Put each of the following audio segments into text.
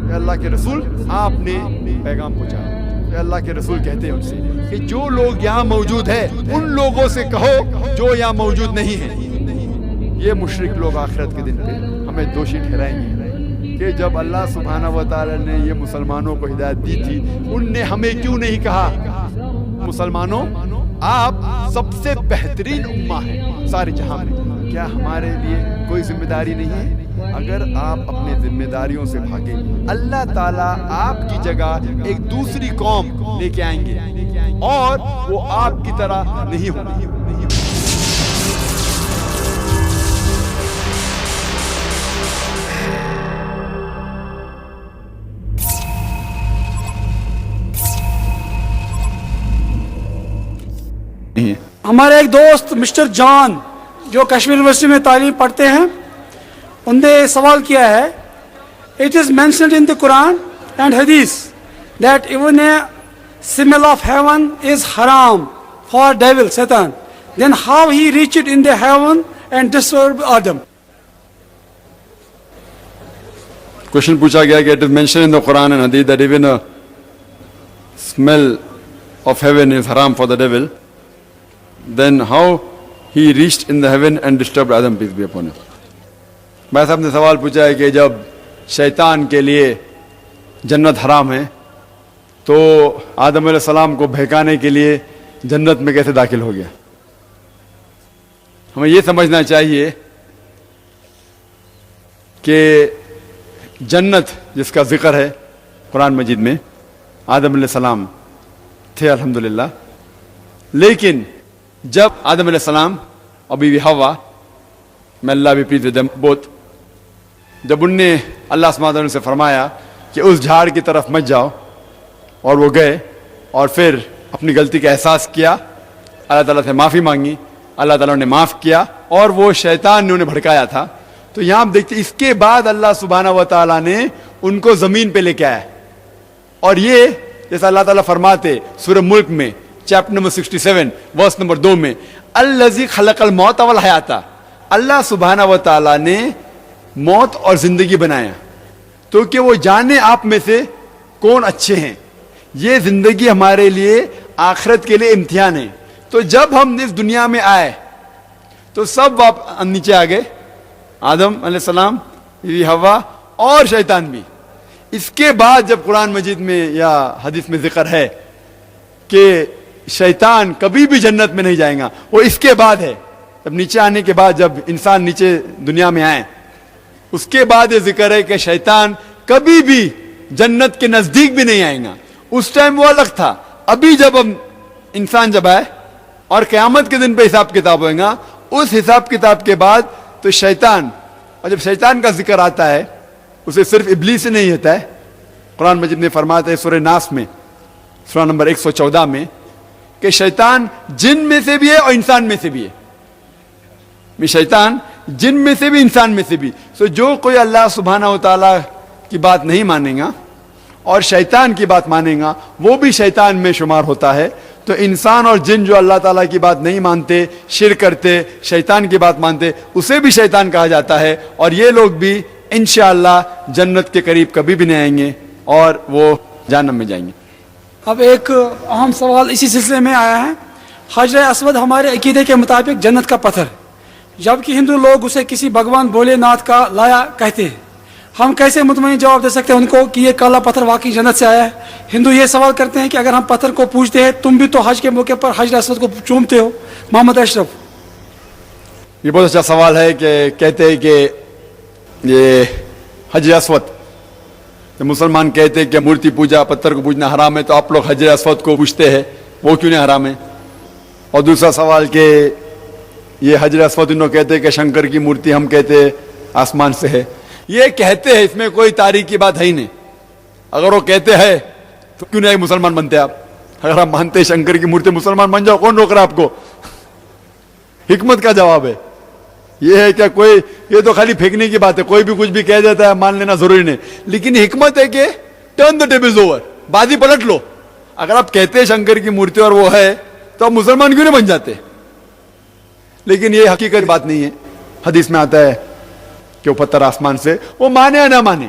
کہ اللہ کے رسول آپ نے پیغام پہنچایا. کہ اللہ کے رسول کہتے ہیں ان سے کہ جو لوگ یہاں موجود ہیں ان لوگوں سے کہو جو یہاں موجود نہیں ہیں. یہ مشرک لوگ آخرت کے دن پہ ہمیں دوشی ٹھہرائیں گے کہ جب اللہ سبحانہ و تعالی نے یہ مسلمانوں کو ہدایت دی تھی ان نے ہمیں کیوں نہیں کہا مسلمانوں آپ سب سے بہترین امہ ہیں سارے جہاں میں. کیا ہمارے لیے کوئی ذمہ داری نہیں ہے؟ اگر آپ اپنے ذمہ داریوں سے بھاگیں اللہ تعالیٰ آپ کی جگہ ایک دوسری قوم لے کے آئیں گے اور وہ آپ کی طرح نہیں ہوگی. ہمارے ایک دوست مسٹر جان جو کشمیر یونیورسٹی میں تعلیم پڑھتے ہیں انہوں نے سوال کیا ہے it is mentioned in the Quran and hadith that even a smell of heaven is haram for devil Satan, then how he reached in the heaven and disturbed Adam? Question پوچھا گیا کہ it is mentioned in the Quran and Hadith that even a smell of heaven is haram for the devil, then how he reached in the heaven and disturbed Adam, peace be upon him. بھائی صاحب نے سوال پوچھا ہے کہ جب شیطان کے لیے جنت حرام ہے تو آدم علیہ السلام کو بہکانے کے لیے جنت میں کیسے داخل ہو گیا؟ ہمیں یہ سمجھنا چاہیے کہ جنت جس کا ذکر ہے قرآن مجید میں آدم علیہ السلام تھے الحمدللہ، لیکن جب آدم علیہ السلام اور بیوی حوا میں اللہ بھی پلیز ود دیم بوتھ، جب ان نے اللہ سبحانہ وتعالی سے فرمایا کہ اس جھاڑ کی طرف مت جاؤ اور وہ گئے اور پھر اپنی غلطی کا احساس کیا، اللہ تعالیٰ سے معافی مانگی، اللہ تعالیٰ نے معاف کیا اور وہ شیطان نے انہیں بھڑکایا تھا. تو یہاں ہم دیکھتے اس کے بعد اللہ سبحانہ و تعالیٰ نے ان کو زمین پہ لے کے آیا. اور یہ جیسا اللہ تعالیٰ فرماتے سورہ ملک میں چیپٹر نمبر 67 ورس نمبر 2 میں الذی خلق الموت والحیات، اللہ سبحانہ و تعالیٰ نے موت اور زندگی بنایا تو کہ وہ جانے آپ میں سے کون اچھے ہیں. یہ زندگی ہمارے لیے آخرت کے لیے امتحان ہے. تو جب ہم اس دنیا میں آئے تو سب نیچے آ گئے، آدم علیہ السلام، حوا اور شیطان بھی. اس کے بعد جب قرآن مجید میں یا حدیث میں ذکر ہے کہ شیطان کبھی بھی جنت میں نہیں جائے گا، وہ اس کے بعد ہے. جب نیچے آنے کے بعد جب انسان نیچے دنیا میں آئے اس کے بعد یہ ذکر ہے کہ شیطان کبھی بھی جنت کے نزدیک بھی نہیں آئے گا. اس ٹائم وہ الگ تھا. ابھی جب ہم انسان جب آئے اور قیامت کے دن پہ حساب کتاب ہوئے گا، اس حساب کتاب کے بعد تو شیطان، اور جب شیطان کا ذکر آتا ہے اسے صرف ابلیس ہی نہیں ہوتا ہے. قرآن مجید نے فرماتا ہے سورہ ناس میں سورہ نمبر 114 میں کہ شیطان جن میں سے بھی ہے اور انسان میں سے بھی ہے. شیطان جن میں سے بھی انسان میں سے بھی. سو جو کوئی اللہ سبحانہ و تعالیٰ کی بات نہیں مانے گا اور شیطان کی بات مانے گا وہ بھی شیطان میں شمار ہوتا ہے. تو انسان اور جن جو اللہ تعالیٰ کی بات نہیں مانتے، شرک کرتے، شیطان کی بات مانتے، اسے بھی شیطان کہا جاتا ہے. اور یہ لوگ بھی انشاءاللہ جنت کے قریب کبھی بھی نہیں آئیں گے اور وہ جہنم میں جائیں گے. اب ایک اہم سوال اسی سلسلے میں آیا ہے. حجر اسود ہمارے عقیدے کے مطابق جنت کا پتھر ہے، جبکہ ہندو لوگ اسے کسی بھگوان بھولے ناتھ کا لایا کہتے ہیں. ہم کیسے مطمئن جواب دے سکتے ہیں ان کو کہ یہ کالا پتھر واقعی جنت سے آیا ہے؟ ہندو یہ سوال کرتے ہیں کہ اگر ہم پتھر کو پوجتے ہیں، تم بھی تو حج کے موقع پر حجر اسود کو چومتے ہو. محمد اشرف. یہ بہت اچھا سوال ہے کہ کہتے ہیں کہ یہ حجر اسود، مسلمان کہتے ہیں کہ مورتی پوجا، پتھر کو پوجنا حرام ہے، تو آپ لوگ حجر اسود کو پوجتے ہیں، وہ کیوں نہیں حرام ہے؟ اور دوسرا سوال کہ یہ حجر اسود انہوں کہتے ہیں کہ شنکر کی مورتی، ہم کہتے ہیں آسمان سے ہے. یہ کہتے ہیں، اس میں کوئی تاریخ کی بات ہے ہی نہیں. اگر وہ کہتے ہیں تو کیوں نہیں مسلمان بنتے آپ؟ اگر آپ مانتے ہیں شنکر کی مورتی، مسلمان بن جاؤ، کون روک رہا آپ کو؟ حکمت کا جواب ہے یہ ہے کیا کوئی، یہ تو خالی پھینکنے کی بات ہے، کوئی بھی کچھ بھی کہہ دیتا ہے، مان لینا ضروری نہیں. لیکن حکمت ہے کہ ٹرن دا ٹیبلز اوور، بازی پلٹ لو. اگر آپ کہتے ہیں شنکر کی مورتی اور وہ ہے تو آپ مسلمان کیوں نہیں بن جاتے؟ لیکن یہ حقیقت بات نہیں ہے. حدیث میں آتا ہے کہ وہ پتھر آسمان سے، وہ مانے یا نہ مانے،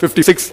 56।